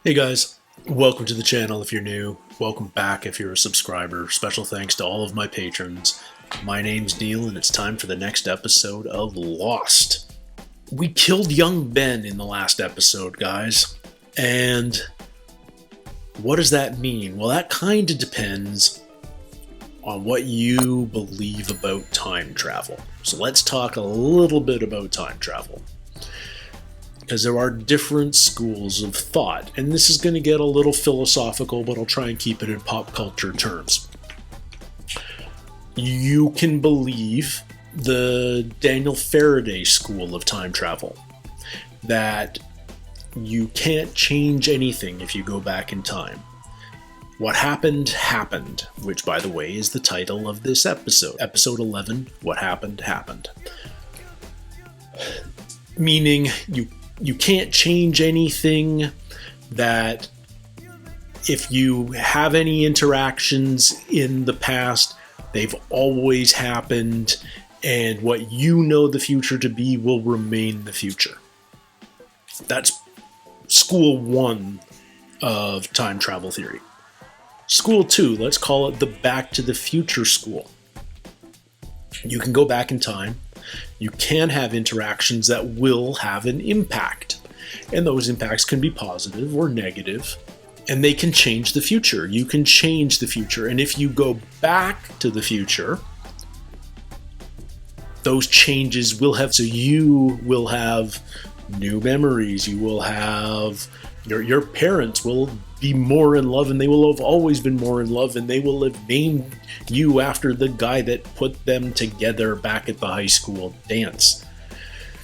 Hey guys, welcome to the channel if you're new. Welcome back if you're a subscriber. Special thanks to all of my patrons. My name's Neil and it's time for the next episode of Lost. We killed young Ben in the last episode, guys. And what does that mean? Well, that kind of depends on what you believe about time travel. So let's talk a little bit about time travel. Because there are different schools of thought, and this is going to get a little philosophical, but I'll try and keep it in pop culture terms. You can believe the Daniel Faraday school of time travel, that you can't change anything if you go back in time. What happened, happened, which, by the way, is the title of this episode. Episode 11, What Happened, Happened. Meaning, you can't change anything, that if you have any interactions in the past, they've always happened, and what you know the future to be will remain the future. That's school one of time travel theory. School two, let's call it the Back to the Future school. You can go back in time. You can have interactions that will have an impact. And those impacts can be positive or negative. And they can change the future. You can change the future. And if you go back to the future, those changes will have, so you will have new memories. You will have, your parents will be more in love, and they will have always been more in love, and they will have named you after the guy that put them together back at the high school dance.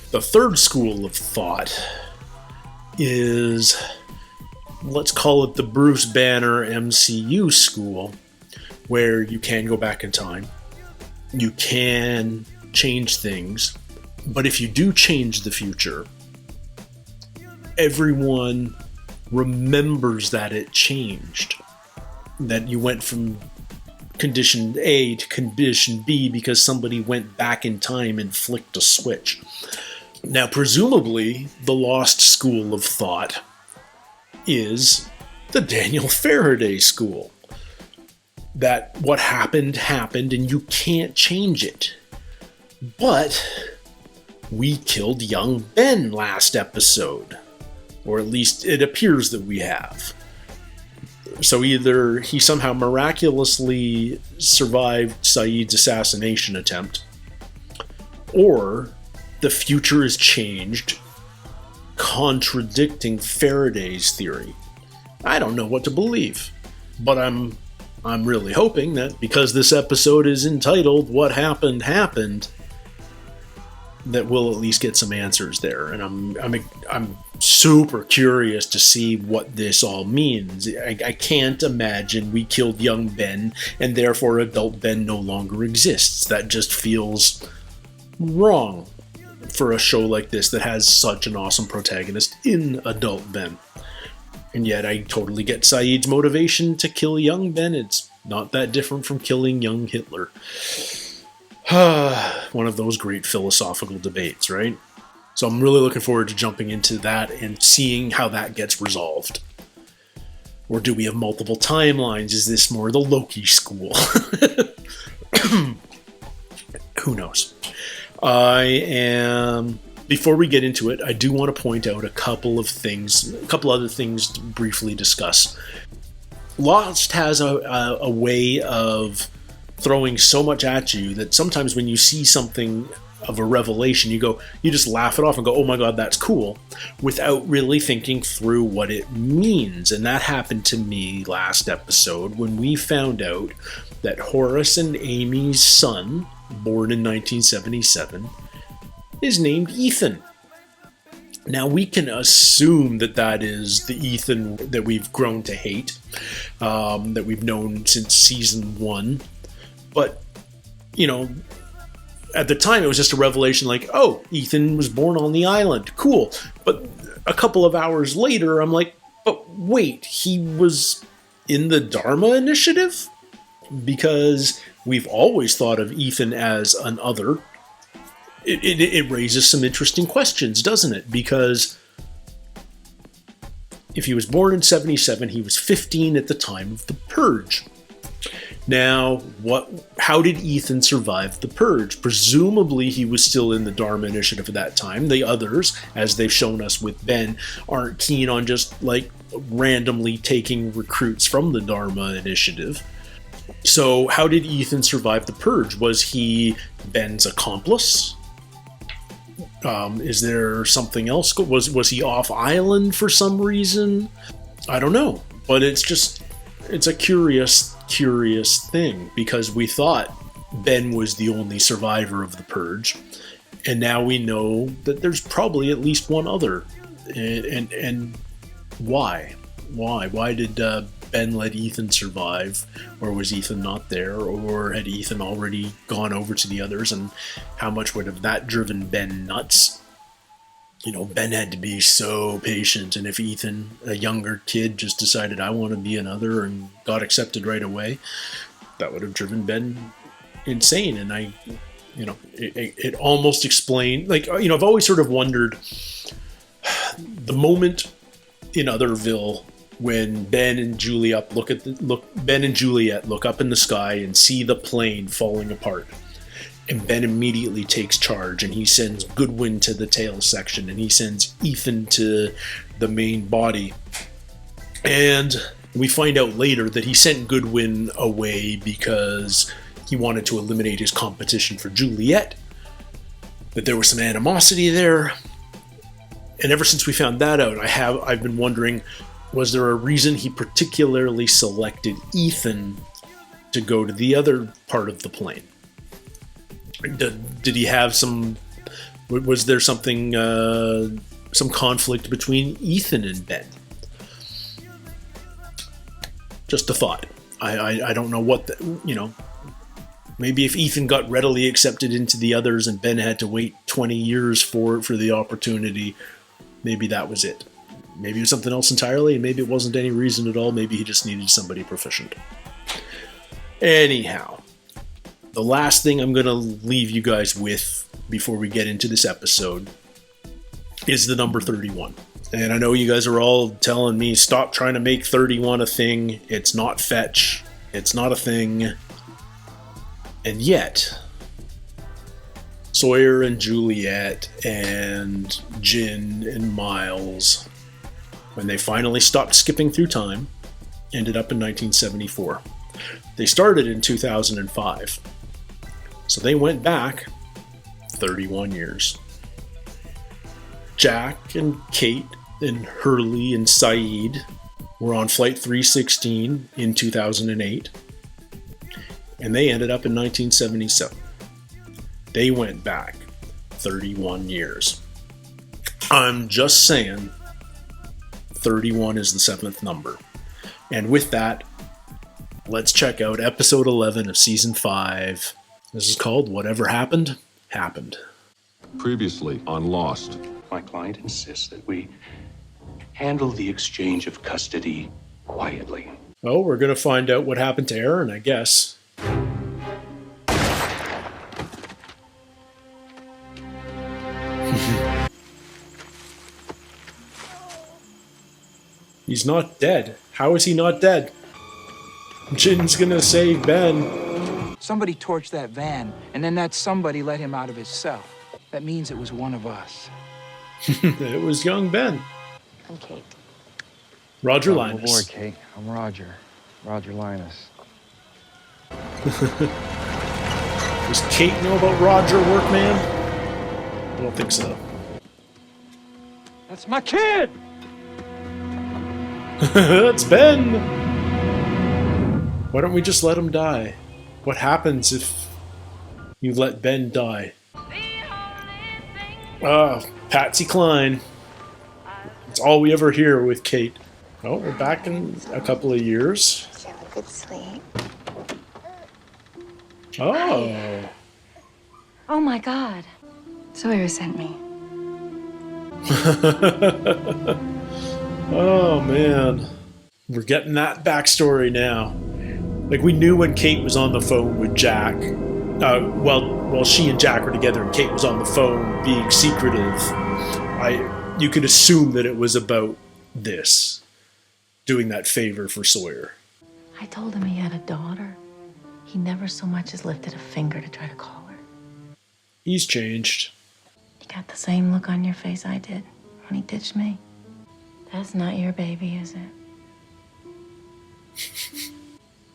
The third school of thought is, let's call it the Bruce Banner MCU school, where you can go back in time. You can change things, but if you do change the future, everyone remembers that it changed, that you went from condition A to condition B because somebody went back in time and flicked a switch. Now, presumably, the lost school of thought is the Daniel Faraday school, that what happened, happened, and you can't change it. But we killed young Ben last episode. Or at least it appears that we have. So either he somehow miraculously survived Saeed's assassination attempt, or the future is changed, contradicting Faraday's theory. I don't know what to believe, but I'm really hoping that because this episode is entitled "What Happened, Happened," that we'll at least get some answers there. And I'm super curious to see what this all means. I can't imagine we killed young Ben and therefore adult Ben no longer exists. That just feels wrong for a show like this that has such an awesome protagonist in adult Ben. And yet I totally get Saeed's motivation to kill young Ben. It's not that different from killing young Hitler. One of those great philosophical debates, right? So I'm really looking forward to jumping into that and seeing how that gets resolved. Or do we have multiple timelines? Is this more the Loki school? Who knows? Before we get into it, I do want to point out a couple other things to briefly discuss. Lost has a way of throwing so much at you that sometimes when you see something of a revelation, you just laugh it off and go, oh my god, that's cool, without really thinking through what it means. And that happened to me last episode when we found out that Horace and Amy's son, born in 1977, is named Ethan. Now, we can assume that is the Ethan that we've grown to hate, that we've known since season 1. But, at the time it was just a revelation like, oh, Ethan was born on the island. Cool. But a couple of hours later, I'm like, but wait, he was in the Dharma Initiative? Because we've always thought of Ethan as an other. It raises some interesting questions, doesn't it? Because If he was born in 77, he was 15 at the time of the Purge. Now, how did Ethan survive the Purge? Presumably, he was still in the Dharma Initiative at that time. The others, as they've shown us with Ben, aren't keen on just, like, randomly taking recruits from the Dharma Initiative. So, how did Ethan survive the Purge? Was he Ben's accomplice? Is there something else? Was he off island for some reason? I don't know. But it's a curious thing, because we thought Ben was the only survivor of the Purge, and now we know that there's probably at least one other. And why did Ben let Ethan survive? Or was Ethan not there? Or had Ethan already gone over to the others? And how much would have that driven Ben nuts? You know, Ben had to be so patient, and if Ethan, a younger kid, just decided, I want to be another, and got accepted right away, that would have driven Ben insane. And it almost explained, like, you know, I've always sort of wondered the moment in Otherville when Ben and Juliet look up in the sky and see the plane falling apart. And Ben immediately takes charge, and he sends Goodwin to the tail section, and he sends Ethan to the main body. And we find out later that he sent Goodwin away because he wanted to eliminate his competition for Juliet. But there was some animosity there. And ever since we found that out, I've been wondering, was there a reason he particularly selected Ethan to go to the other part of the plane? Did he have was there something, some conflict between Ethan and Ben? Just a thought. I don't know what, maybe if Ethan got readily accepted into the others and Ben had to wait 20 years for the opportunity, maybe that was it. Maybe it was something else entirely, and maybe it wasn't any reason at all. Maybe he just needed somebody proficient. Anyhow, the last thing I'm going to leave you guys with before we get into this episode is the number 31. And I know you guys are all telling me, stop trying to make 31 a thing. It's not fetch. It's not a thing. And yet, Sawyer and Juliet and Jin and Miles, when they finally stopped skipping through time, ended up in 1974. They started in 2005. So they went back 31 years. Jack and Kate and Hurley and Saeed were on Flight 316 in 2008. And they ended up in 1977. They went back 31 years. I'm just saying, 31 is the seventh number. And with that, let's check out episode 11 of season 5. This is called Whatever Happened, Happened. Previously on Lost. My client insists that we handle the exchange of custody quietly. Oh, we're going to find out what happened to Aaron, I guess. He's not dead. How is he not dead? Jin's going to save Ben. Somebody torched that van, and then that somebody let him out of his cell. That means it was one of us. It was young Ben. I'm Kate. Roger Welcome Linus. aboard, Kate. I'm Roger. Roger Linus. Does Kate know about Roger, Workman? I don't think so. That's my kid! That's Ben! Why don't we just let him die? What happens if you let Ben die? Patsy Cline. It's all we ever hear with Kate. Oh, we're back in a couple of years. Did you have a good sleep? Oh. Oh my God. Sawyer sent me. Oh man. We're getting that backstory now. Like, we knew when Kate was on the phone with Jack. While she and Jack were together and Kate was on the phone being secretive, you could assume that it was about this. doing that favor for Sawyer. I told him he had a daughter. He never so much as lifted a finger to try to call her. He's changed. You got the same look on your face I did when he ditched me. That's not your baby, is it?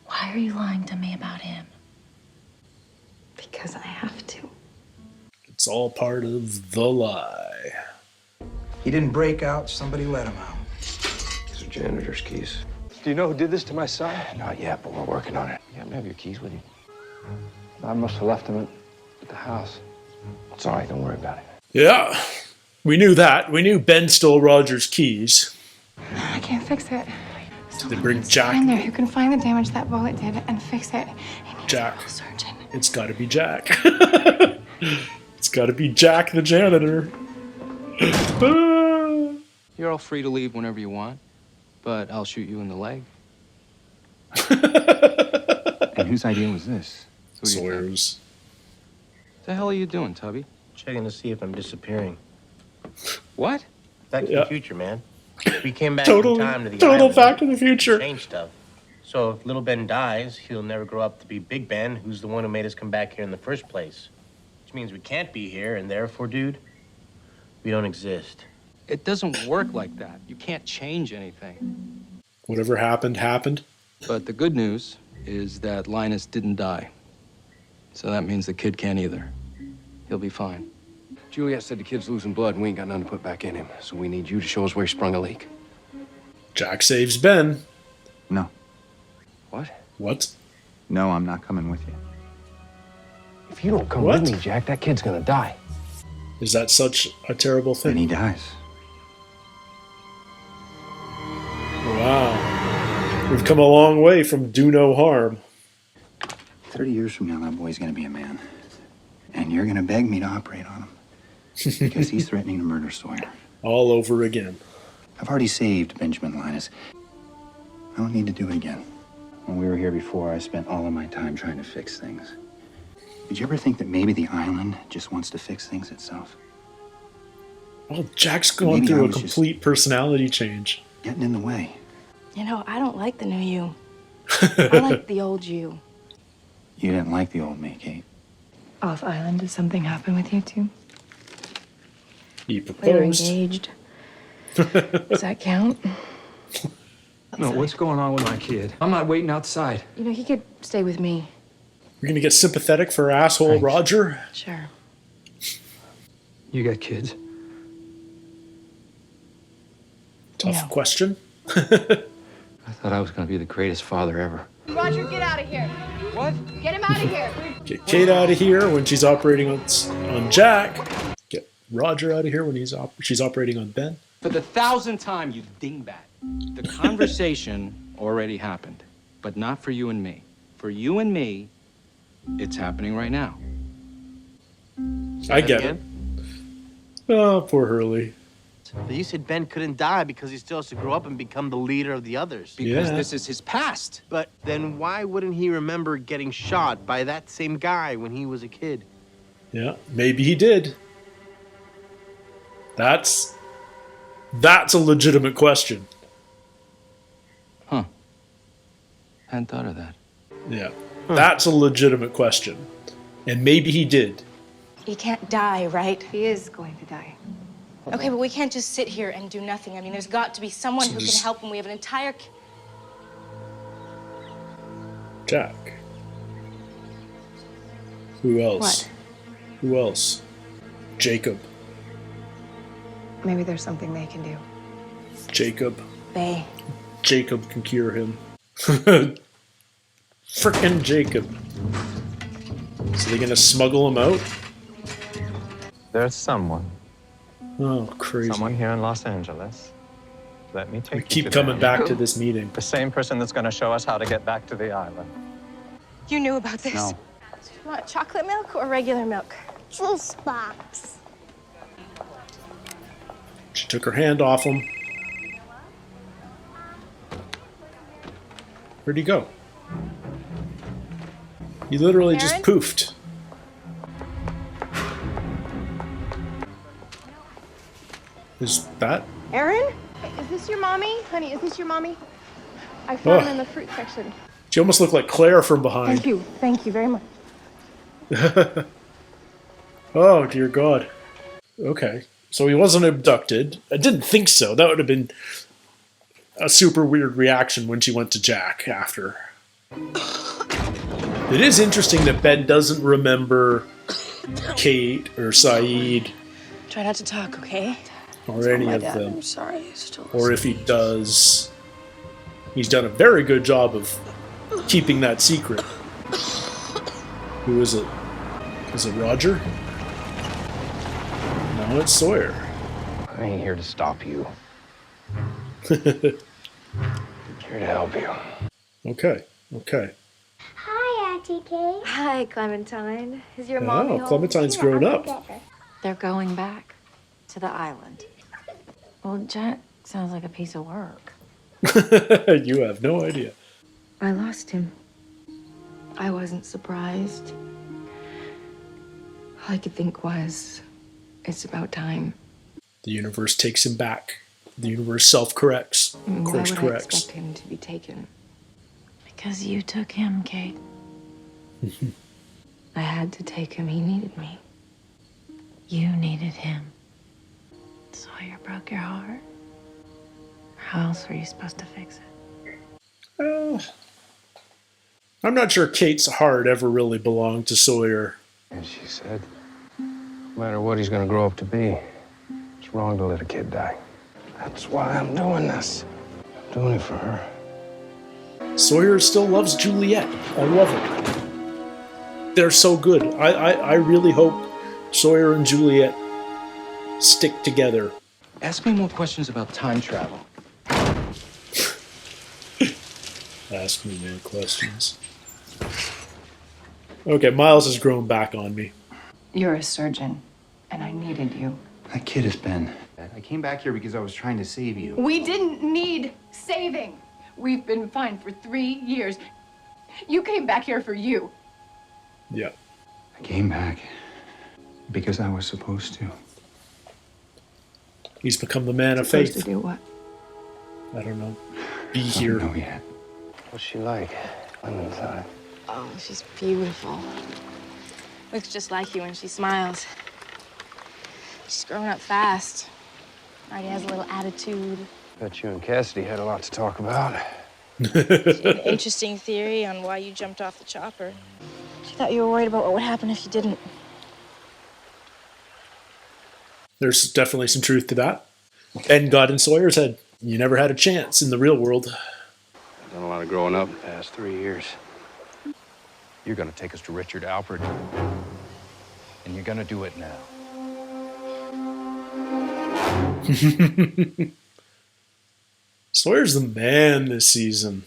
Why are you lying to me about him? Because I have to. It's all part of the lie. He didn't break out, somebody let him out. These are janitor's keys. Do you know who did this to my son? Not yet, but we're working on it. You happen to have your keys with you? I must have left them at the house. It's all right, don't worry about it. Yeah, we knew that. We knew Ben stole Roger's keys. I can't fix it. They bring Jack. Find there who can find the damage that bullet did and fix it. Jack. Surgeon. It's got to be Jack. It's got to be Jack the janitor. You're all free to leave whenever you want, but I'll shoot you in the leg. And whose idea was this? Who do you think? Sawyer's. The hell are you doing, Tubby? Checking to see if I'm disappearing. What? Back to Yeah. the future, man. We came back Total, in time to the total island. Back to the Future. Change stuff. So if little Ben dies, he'll never grow up to be Big Ben, who's the one who made us come back here in the first place. Which means we can't be here, and therefore, dude, we don't exist. It doesn't work like that. You can't change anything. Whatever happened, happened. But the good news is that Linus didn't die. So that means the kid can't either. He'll be fine. Juliet said the kid's losing blood and we ain't got nothing to put back in him. So we need you to show us where he sprung a leak. Jack saves Ben. No. What? What? No, I'm not coming with you. If you don't come What? with me, Jack, that kid's gonna die. Is that such a terrible Then he thing? dies. Wow. We've come a long way from do no harm. 30 years from now, that boy's gonna be a man. And you're gonna beg me to operate on him. Because he's threatening to murder Sawyer. All over again. I've already saved Benjamin Linus. I don't need to do it again. When we were here before, I spent all of my time trying to fix things. Did you ever think that maybe the island just wants to fix things itself? Well, Jack's going Maybe I through a was just- complete personality change. Getting in the way. You know, I don't like the new you. I like the old you. You didn't like the old me, Kate. Off island, did something happen with you two? He We were proposed. engaged. Does that count? No, what's going on with my kid? I'm not waiting outside. You know, he could stay with me. We're going to get sympathetic for asshole Thanks. Roger? Sure. You got kids? Tough No. question. I thought I was gonna be the greatest father ever. Roger, get out of here. What? Get him out of here. Get Kate out of here when she's operating on Jack. Get Roger out of here when she's operating on Ben. For the 1,000th time, you dingbat. The conversation already happened, but not for you and me. For you and me, it's happening right now. I get it. Oh, poor Hurley. But you said Ben couldn't die because he still has to grow up and become the leader of the others. Because Yeah. this is his past. But then why wouldn't he remember getting shot by that same guy when he was a kid? Yeah, maybe he did. That's a legitimate question. Huh. Hadn't thought of that. Yeah, that's a legitimate question. And maybe he did. He can't die, right? He is going to die. Okay, but we can't just sit here and do nothing. I mean, there's got to be someone who can Just- help when we have an entire... Jack. Who else? What? Who else? Jacob. Maybe there's something they can do. Jacob. Bay. Jacob can cure him. Frickin' Jacob. So they gonna smuggle him out? There's someone Oh, crazy. here in Los Angeles. Let me take We you keep to coming them. back to this meeting. The same person that's going to show us how to get back to the island. You knew about this? No. You want chocolate milk or regular milk? Juice box. She took her hand off him. Where'd he go? He literally just Aaron? poofed. Is that? Aaron? Is this your mommy? Honey, is this your mommy? I found Oh. them in the fruit section. She almost looked like Claire from behind. Thank you. Thank you very much. Oh, dear God. Okay. So he wasn't abducted. I didn't think so. That would have been a super weird reaction when she went to Jack after. It is interesting that Ben doesn't remember Kate or Saeed Try not to talk, okay? or any my of dad. them. I'm sorry. I still Or if he does, he's done a very good job of keeping that secret. Who is it? Is it Roger? No, it's Sawyer. I ain't here to stop you. Here to help you. Okay, okay. Hi, Auntie Kay. Hi, Clementine. Is your Oh, mommy home? Clementine's grown up. They're going back to the island. Well, Jack sounds like a piece of work. You have no idea. I lost him. I wasn't surprised. All I could think was, it's about time. The universe takes him back. The universe self-corrects. Why Course would I corrects. expect him to be taken? Because you took him, Kate. I had to take him. He needed me. You needed him. Sawyer broke your heart. How else were you supposed to fix it? I'm not sure Kate's heart ever really belonged to Sawyer. And she said, no matter what he's gonna grow up to be, it's wrong to let a kid die. That's why I'm doing this. I'm doing it for her. Sawyer still loves Juliet. I love it. They're so good. I really hope Sawyer and Juliet stick together. Ask me more questions about time travel. Ask me more questions. Okay, Miles has grown back on me. You're a surgeon, and I needed you. That kid has been. I came back here because I was trying to save you. We didn't need saving. We've been fine for 3 years. You came back here for you. Yeah. I came back because I was supposed to. He's become the man of Supposed faith. to do what? I don't know. Be I here. don't know yet. What's she like? Clementine. Oh, she's beautiful. Looks just like you when she smiles. She's growing up fast. Already has a little attitude. Bet you and Cassidy had a lot to talk about. She had an interesting theory on why you jumped off the chopper. She thought you were worried about what would happen if you didn't. There's definitely some truth to that. Ben got in Sawyer's head. You never had a chance in the real world. I've done a lot of growing up in the past 3 years. You're gonna take us to Richard Alpert, and you're gonna do it now. Sawyer's the man this season.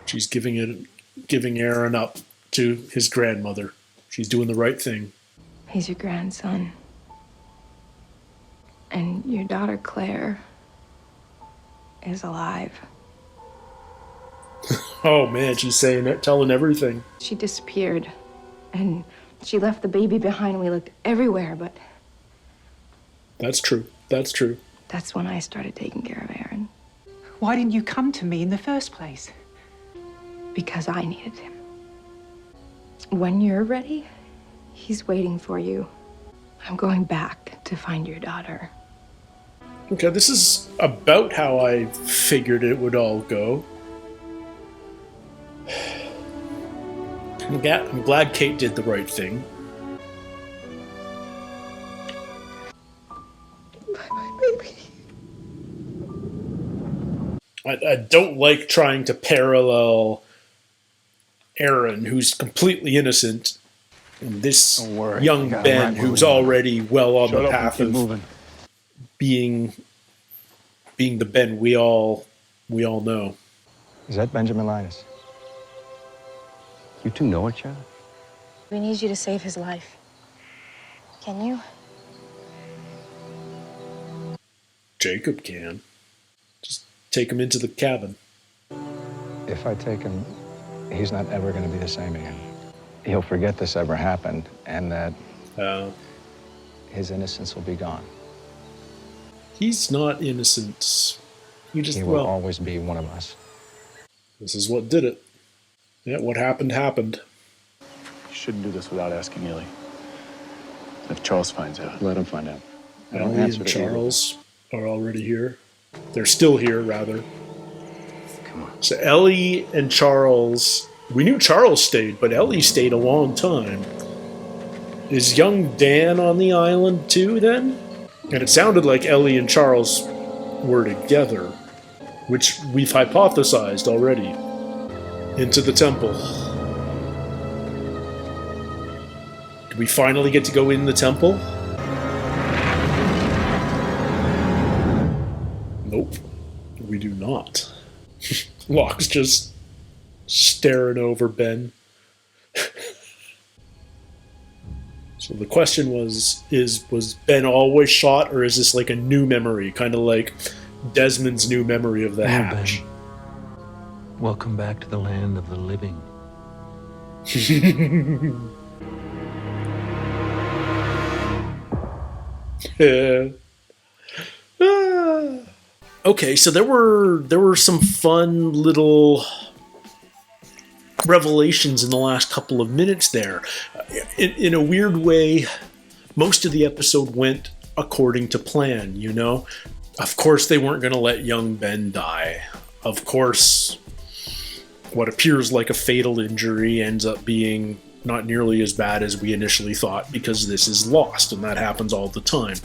She's giving Aaron up to his grandmother. She's doing the right thing. He's your grandson. And your daughter, Claire, is alive. Oh man, she's saying it, telling everything. She disappeared. And she left the baby behind. We looked everywhere, but That's true. That's true. that's when I started taking care of Aaron. Why didn't you come to me in the first place? Because I needed him. When you're ready, he's waiting for you. I'm going back to find your daughter. Okay, this is about how I figured it would all go. I'm glad Kate did the right thing. I don't like trying to parallel Aaron, who's completely innocent, and this young Ben, who's already well on the path of being the Ben we all know. Is that Benjamin Linus? You two know each other? We need you to save his life. Can you? Jacob can. Just take him into the cabin. If I take him, he's not ever going to be the same again. He'll forget this ever happened, and that his innocence will be gone. He's not innocent. You just, He will well, always be one of us. this is what did it. Yeah, what happened, happened. You shouldn't do this without asking Illy. If Charles finds out. Let him find out. I don't Ellie answer and to either. Charles are already here. They're still here, rather. Come on. So Ellie and Charles, we knew Charles stayed, but Ellie stayed a long time. Is young Dan on the island too, then? And it sounded like Ellie and Charles were together, which we've hypothesized already. Into the temple. Do we finally get to go in the temple? Nope, we do not. Locke's just staring over Ben. So the question was Ben always shot, or is this like a new memory? Kind of like Desmond's new memory of the hatch. Ben. Welcome back to the land of the living. Okay, so there were some fun little revelations in the last couple of minutes there. In a weird way, most of the episode went according to plan, you know? Of course they weren't going to let young Ben die. Of course, what appears like a fatal injury ends up being not nearly as bad as we initially thought, because this is Lost, and that happens all the time.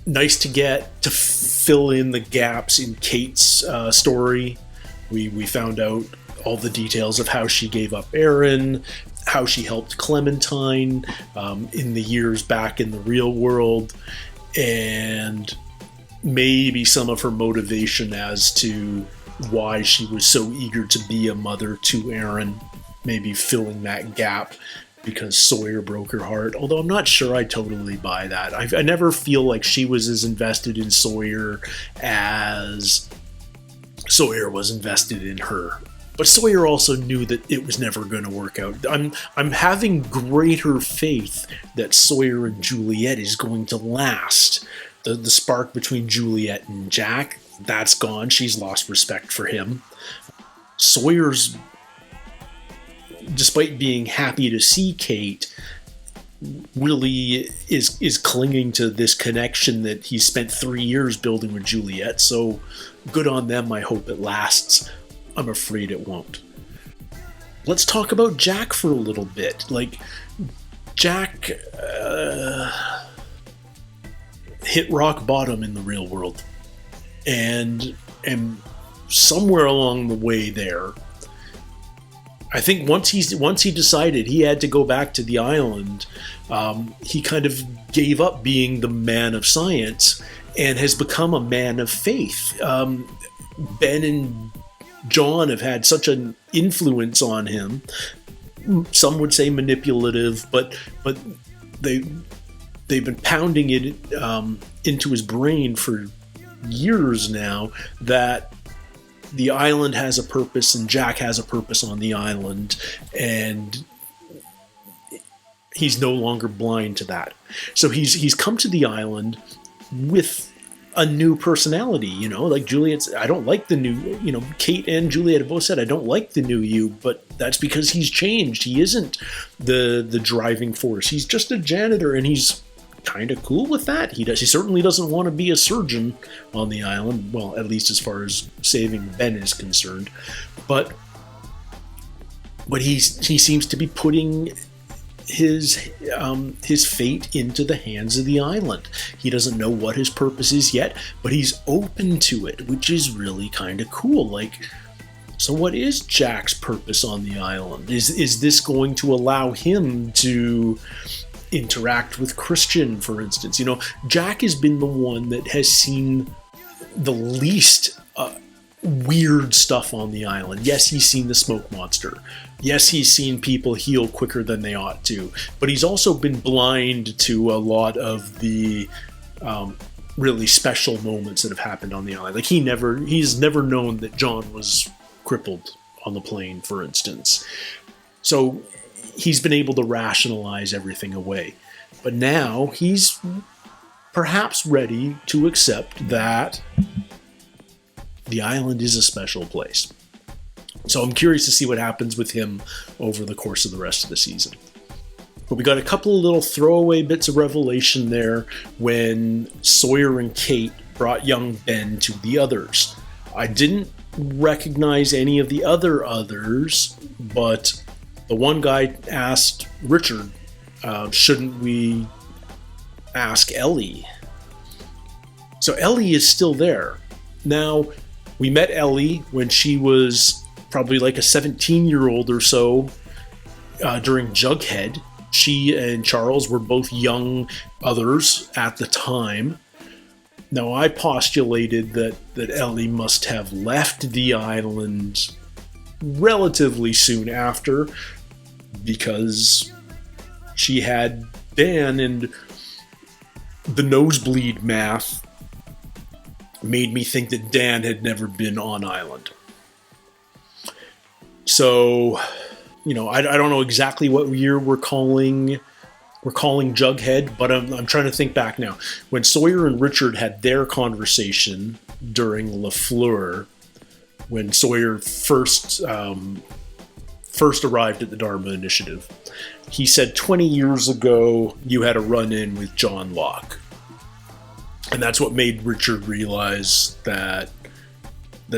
Nice to get to fill in the gaps in Kate's story. We found out all the details of how she gave up Aaron, how she helped Clementine in the years back in the real world, and maybe some of her motivation as to why she was so eager to be a mother to Aaron, maybe filling that gap because Sawyer broke her heart, although I'm not sure I totally buy that. I never feel like she was as invested in Sawyer as Sawyer was invested in her. But Sawyer also knew that it was never going to work out. I'm having greater faith that Sawyer and Juliet is going to last. The spark between Juliet and Jack, that's gone. She's lost respect for him. Sawyer's, despite being happy to see Kate, really is clinging to this connection that he spent 3 years building with Juliet. So good on them. I hope it lasts. I'm afraid it won't. Let's talk about Jack for a little bit. Like, Jack hit rock bottom in the real world. And somewhere along the way there, I think once he decided he had to go back to the island, he kind of gave up being the man of science and has become a man of faith. Ben and John have had such an influence on him. Some would say manipulative, but they've been pounding it into his brain for years now that the island has a purpose and Jack has a purpose on the island, and he's no longer blind to that. So he's come to the island with a new personality, you know, like Juliet's, I don't like the new, you know, Kate and Juliet have both said, I don't like the new you, but that's because he's changed. He isn't the driving force. He's just a janitor, and he's kind of cool with that. He certainly doesn't want to be a surgeon on the island, well, at least as far as saving Ben is concerned. But he seems to be putting his fate into the hands of the island. He doesn't know what his purpose is yet, but he's open to it, which is really kind of cool. Like, so what is Jack's purpose on the island? Is this going to allow him to interact with Christian, for instance? You know, Jack has been the one that has seen the least weird stuff on the island. Yes, he's seen the smoke monster. Yes, he's seen people heal quicker than they ought to. But he's also been blind to a lot of the really special moments that have happened on the island. Like, he's never known that John was crippled on the plane, for instance. So he's been able to rationalize everything away. But now he's perhaps ready to accept that the island is a special place. So I'm curious to see what happens with him over the course of the rest of the season. But we got a couple of little throwaway bits of revelation there when Sawyer and Kate brought young Ben to the others. I didn't recognize any of the others, but the one guy asked Richard, shouldn't we ask Ellie? So Ellie is still there. Now, we met Ellie when she was probably like a 17-year-old or so during Jughead. She and Charles were both young others at the time. Now, I postulated that Ellie must have left the island relatively soon after because she had Dan, and the nosebleed math made me think that Dan had never been on island. So, I don't know exactly what year we're calling Jughead, but I'm trying to think back now. When Sawyer and Richard had their conversation during LaFleur, when Sawyer first arrived at the Dharma Initiative, he said 20 years ago you had a run-in with John Locke. And that's what made Richard realize that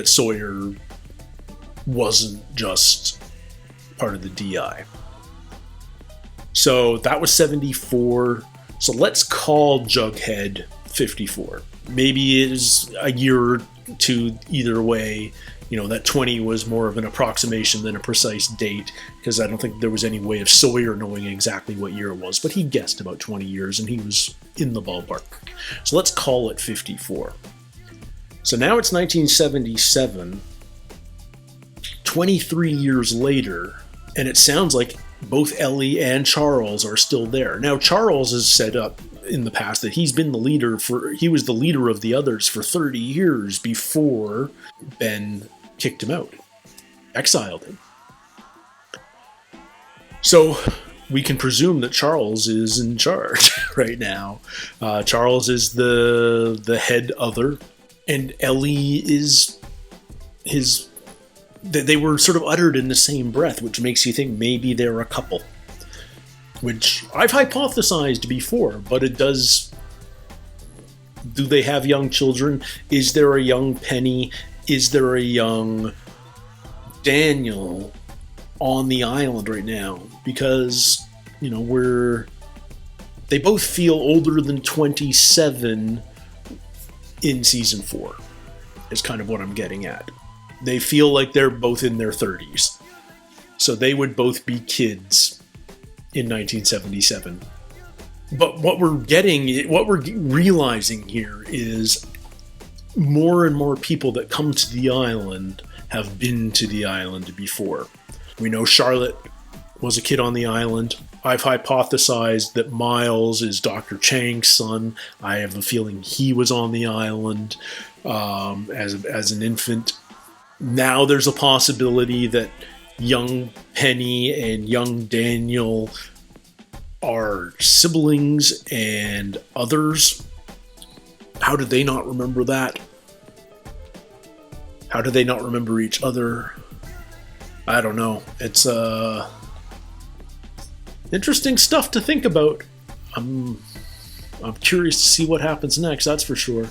Sawyer wasn't just part of the DI. So that was 74. So let's call Jughead 54. Maybe it is a year or two either way. That 20 was more of an approximation than a precise date, because I don't think there was any way of Sawyer knowing exactly what year it was, but he guessed about 20 years and he was in the ballpark. So let's call it 54. So now it's 1977, 23 years later, and it sounds like both Ellie and Charles are still there. Now, Charles has said up in the past that he was the leader of the others for 30 years before Ben kicked him out, exiled him. So we can presume that Charles is in charge right now. Charles is the head other, and Ellie is his. They were sort of uttered in the same breath, which makes you think maybe they're a couple. Which I've hypothesized before, but it does... Do they have young children? Is there a young Penny? Is there a young Daniel on the island right now? Because, they both feel older than 27 in season 4, is kind of what I'm getting at. They feel like they're both in their 30s. So they would both be kids in 1977. But what we're realizing here is more and more people that come to the island have been to the island before. We know Charlotte was a kid on the island. I've hypothesized that Miles is Dr. Chang's son. I have a feeling he was on the island as an infant. Now there's a possibility that young Penny and young Daniel are siblings and others. How did they not remember that? How do they not remember each other? I don't know. It's interesting stuff to think about. I'm curious to see what happens next, that's for sure.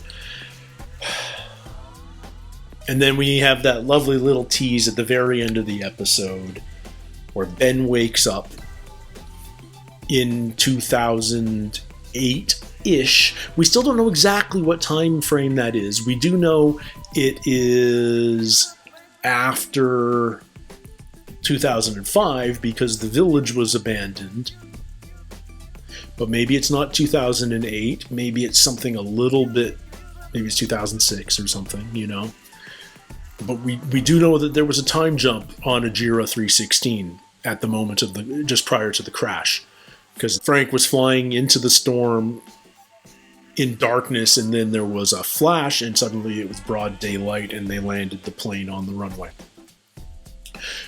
And then we have that lovely little tease at the very end of the episode where Ben wakes up in 2008-ish. We still don't know exactly what time frame that is. We do know it is after 2005 because the village was abandoned. But maybe it's not 2008. Maybe it's something a little bit... Maybe it's 2006 or something, But we do know that there was a time jump on Ajira 316 at the moment of just prior to the crash, because Frank was flying into the storm in darkness, and then there was a flash, and suddenly it was broad daylight, and they landed the plane on the runway.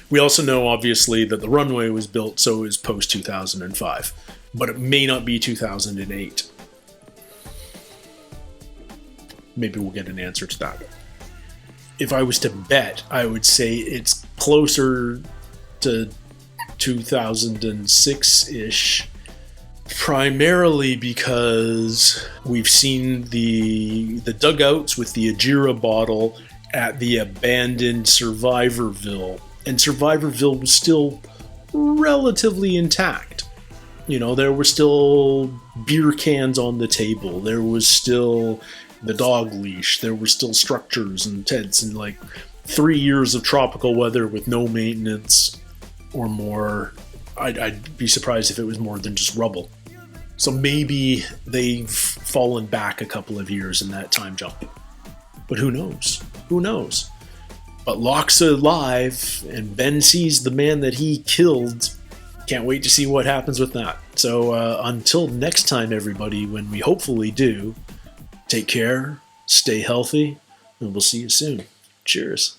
We also know, obviously, that the runway was built, so it was post 2005, but it may not be 2008. Maybe we'll get an answer to that. if I was to bet, I would say it's closer to 2006-ish, primarily because we've seen the dugouts with the Ajira bottle at the abandoned Survivorville, and Survivorville was still relatively intact. You know, there were still beer cans on the table, there was still the dog leash, there were still structures and tents, and like 3 years of tropical weather with no maintenance or more. I'd be surprised if it was more than just rubble. So maybe they've fallen back a couple of years in that time jump. But who knows? Who knows? But Locke's alive, and Ben sees the man that he killed. Can't wait to see what happens with that. So until next time, everybody, when we hopefully do, take care, stay healthy, and we'll see you soon. Cheers.